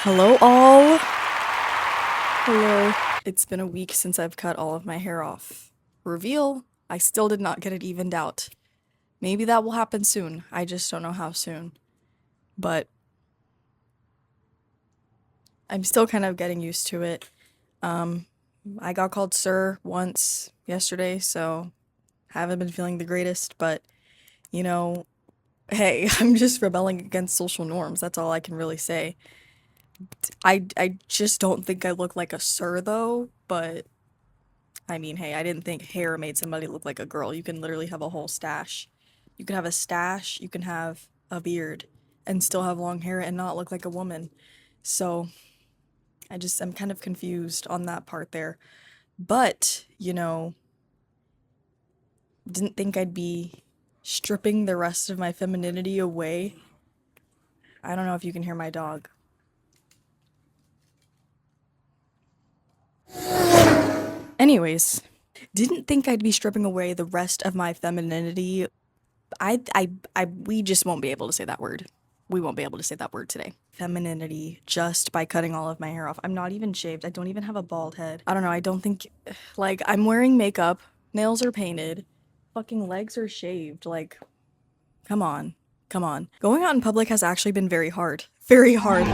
Hello, all. Hello. It's been a week since I've cut all of my hair off. Reveal, I still did not get it evened out. Maybe that will happen soon. I just don't know how soon. But I'm still kind of getting used to it. I got called sir once yesterday, so haven't been feeling the greatest, but you know, hey, I'm just rebelling against social norms. That's all I can really say. I just don't think I look like a sir though, but I mean, hey, I didn't think hair made somebody look like a girl. You can literally have a whole stash. You can have a stash, you can have a beard, and still have long hair and not look like a woman. So I'm kind of confused on that part there. But, didn't think I'd be stripping the rest of my femininity away. I don't know if you can hear my dog. Anyways, didn't think I'd be stripping away the rest of my femininity. We just won't be able to say that word. We won't be able to say that word today. Femininity just by cutting all of my hair off. I'm not even shaved. I don't even have a bald head. I don't know. I don't think, like, I'm wearing makeup, nails are painted, fucking legs are shaved. Like, come on. Come on. Going out in public has actually been very hard. Very hard.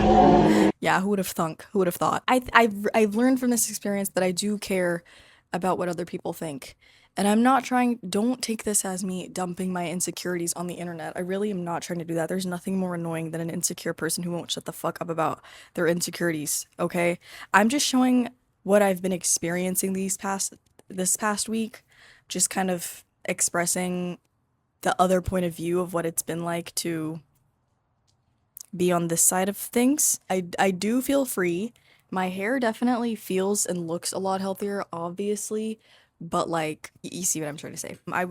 Yeah, who would have thunk? Who would have thought? I've learned from this experience that I do care about what other people think. And I'm not trying, don't take this as me dumping my insecurities on the internet. I really am not trying to do that. There's nothing more annoying than an insecure person who won't shut the fuck up about their insecurities, okay? I'm just showing what I've been experiencing this past week, just kind of expressing the other point of view of what it's been like to be on this side of things. I do feel free. My hair definitely feels and looks a lot healthier, obviously, but like, you see what I'm trying to say. I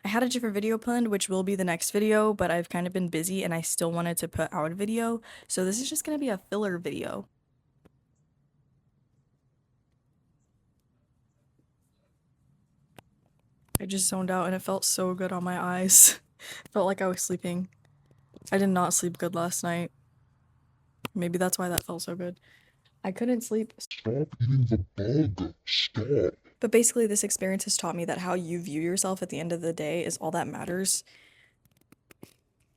had a different video planned, which will be the next video, but I've kind of been busy and I still wanted to put out a video, so this is just gonna be a filler video. I just zoned out and it felt so good on my eyes. Felt like I was sleeping. I did not sleep good last night. Maybe that's why that felt so good. I couldn't sleep. Stop eating the bug. Stop. But basically, this experience has taught me that how you view yourself at the end of the day is all that matters.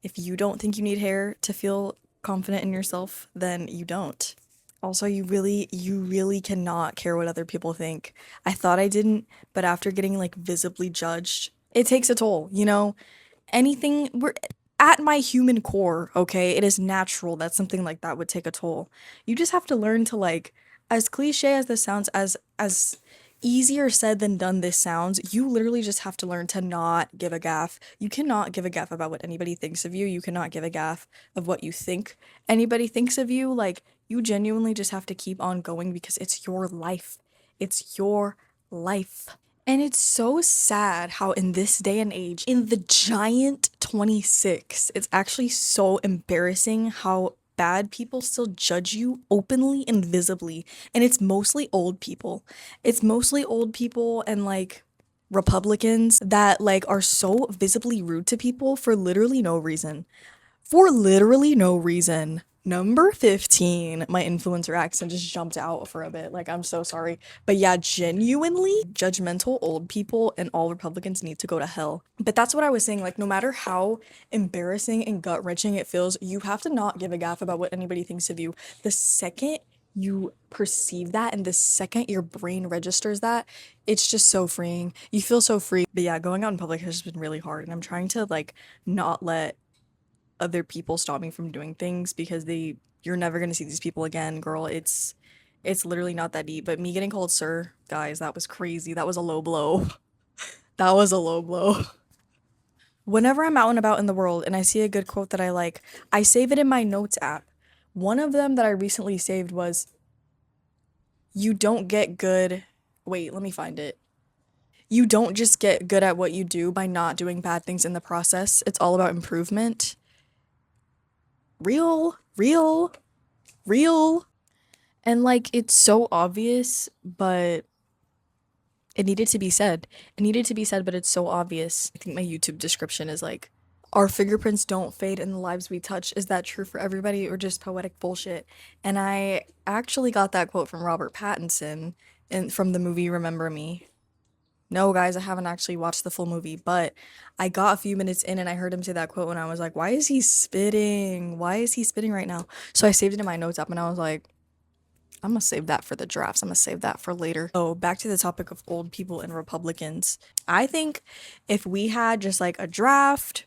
If you don't think you need hair to feel confident in yourself, then you don't. Also, you really cannot care what other people think. I thought I didn't, but after getting like visibly judged, it takes a toll, you know? We're at my human core, okay? It is natural that something like that would take a toll. You just have to learn to like, as cliche as this sounds, as easier said than done this sounds, you literally just have to learn to not give a gaff. You cannot give a gaff about what anybody thinks of you. You cannot give a gaff of what you think anybody thinks of you. Like, you genuinely just have to keep on going because it's your life. It's your life. And it's so sad how in this day and age, in the giant 26, it's actually so embarrassing how bad people still judge you openly and visibly. And it's mostly old people. It's mostly old people and like Republicans that like are so visibly rude to people for literally no reason. For literally no reason. Number 15, my influencer accent just jumped out for a bit. Like, I'm so sorry. But yeah, genuinely, judgmental old people and all Republicans need to go to hell. But that's what I was saying. Like, no matter how embarrassing and gut wrenching it feels, you have to not give a gaff about what anybody thinks of you. The second you perceive that and the second your brain registers that, it's just so freeing. You feel so free. But yeah, going out in public has just been really hard. And I'm trying to, like, not let other people stop me from doing things because you're never gonna see these people again, girl. It's literally not that deep. But me getting called sir, guys, that was crazy. That was a low blow. That was a low blow. Whenever I'm out and about in the world and I see a good quote that I like, I save it in my notes app. One of them that I recently saved was, you don't get good. Wait, let me find it. You don't just get good at what you do by not doing bad things in the process. It's all about improvement. Real, real, real. And like, it's so obvious, but it needed to be said. It needed to be said, but it's so obvious. I think my YouTube description is like, our fingerprints don't fade in the lives we touch. Is that true for everybody or just poetic bullshit? And I actually got that quote from Robert Pattinson from the movie Remember Me. No, guys, I haven't actually watched the full movie, but I got a few minutes in and I heard him say that quote and I was like, why is he spitting? Why is he spitting right now? So I saved it in my notes app and I was like, I'm gonna save that for the drafts. I'm gonna save that for later. So back to the topic of old people and Republicans. I think if we had just like a draft,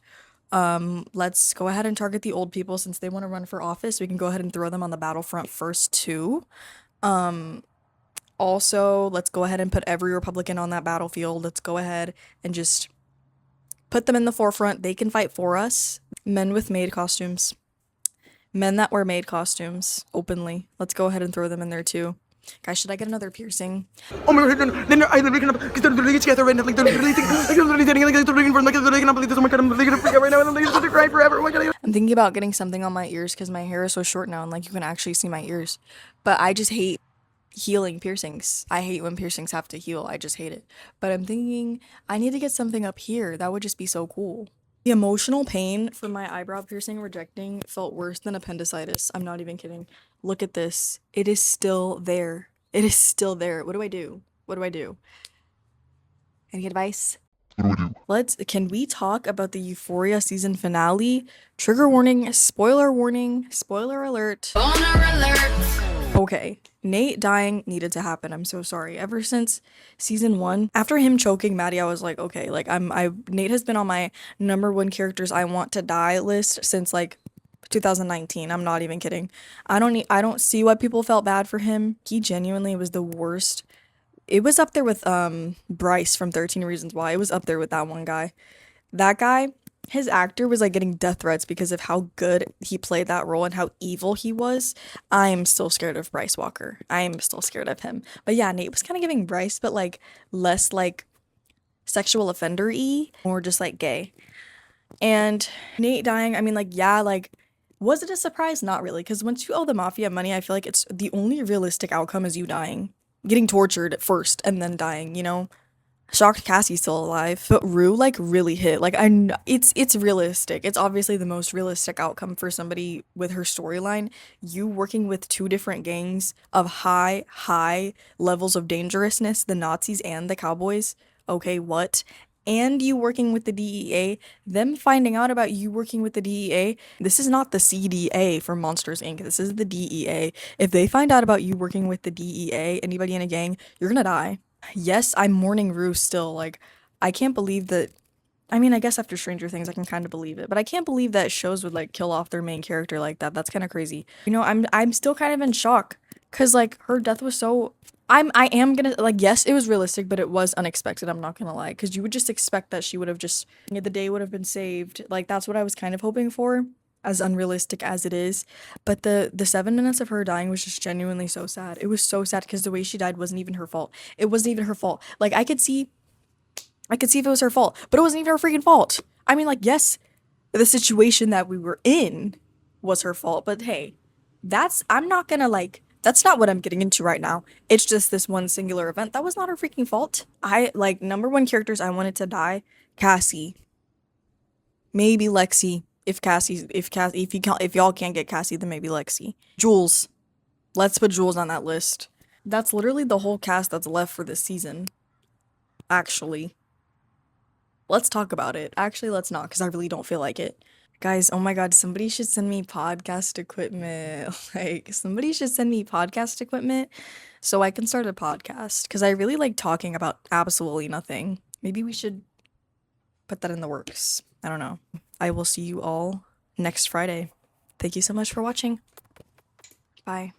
let's go ahead and target the old people since they want to run for office. We can go ahead and throw them on the battlefront first too. Also, let's go ahead and put every Republican on that battlefield. Let's go ahead and just put them in the forefront. They can fight for us. Men with maid costumes. Men that wear maid costumes openly. Let's go ahead and throw them in there too. Guys, should I get another piercing? Oh my god, then I literally cannot, because they're literally together right now, like they're literally thinking, like they're literally dating, like they're looking for, like they're literally cannot believe this, oh my god, I'm literally gonna freak out right now, and I'm literally gonna cry forever, oh my god. I'm thinking about getting something on my ears because my hair is so short now and like you can actually see my ears. But I just hate healing piercings. I hate when piercings have to heal. I just hate it. But I'm thinking I need to get something up here. That would just be so cool. The emotional pain from my eyebrow piercing rejecting felt worse than appendicitis. I'm not even kidding. Look at this. It is still there. It is still there. What do I do? What do I do? Any advice? What do we do? Can we talk about the Euphoria season finale? Trigger warning, spoiler alert. Okay, Nate dying needed to happen. I'm so sorry. Ever since season 1, after him choking Maddie, I was like, okay, like Nate has been on my #1 characters I want to die list since like 2019. I'm not even kidding. I don't see why people felt bad for him. He genuinely was the worst. It was up there with Bryce from 13 Reasons Why. It was up there with that one guy. That guy, his actor was like getting death threats because of how good he played that role and how evil he was. I am still scared of Bryce Walker. I am still scared of him. But yeah, Nate was kind of giving Bryce, but like less like sexual offender-y, or just like gay. And Nate dying, I mean, like, yeah, like, was it a surprise? Not really, because once you owe the mafia money, I feel like it's the only realistic outcome is you dying, getting tortured at first, and then dying, you know? Shocked Cassie's still alive, but Rue like really hit. Like it's realistic. It's obviously the most realistic outcome for somebody with her storyline. You working with two different gangs of high levels of dangerousness, the Nazis and the Cowboys. Okay, what? And you working with the DEA, them finding out about you working with the DEA. This is not the CDA for Monsters Inc. This is the DEA. If they find out about you working with the DEA, anybody in a gang, you're gonna die. Yes, I'm mourning Rue still. Like, I can't believe that. I mean, I guess after Stranger Things, I can kind of believe it, but I can't believe that shows would like kill off their main character like that. That's kind of crazy. You know, I'm still kind of in shock because like her death was so. I am gonna like, yes, it was realistic, but it was unexpected. I'm not gonna lie, because you would just expect that she would have just the day would have been saved. Like that's what I was kind of hoping for, as unrealistic as it is. But the 7 minutes of her dying was just genuinely so sad. It was so sad because the way she died wasn't even her fault. It wasn't even her fault. Like I could see if it was her fault, but it wasn't even her freaking fault. I mean, like, yes, the situation that we were in was her fault, but hey, I'm not gonna like, that's not what I'm getting into right now. It's just this one singular event. That was not her freaking fault. I like #1 characters I wanted to die, Cassie. Maybe Lexi. If y'all can't get Cassie, then maybe Lexi. Jules. Let's put Jules on that list. That's literally the whole cast that's left for this season. Actually. Let's talk about it. Actually, let's not, because I really don't feel like it. Guys, oh my god, somebody should send me podcast equipment. Like, somebody should send me podcast equipment so I can start a podcast, because I really like talking about absolutely nothing. Maybe we should put that in the works. I don't know. I will see you all next Friday. Thank you so much for watching. Bye.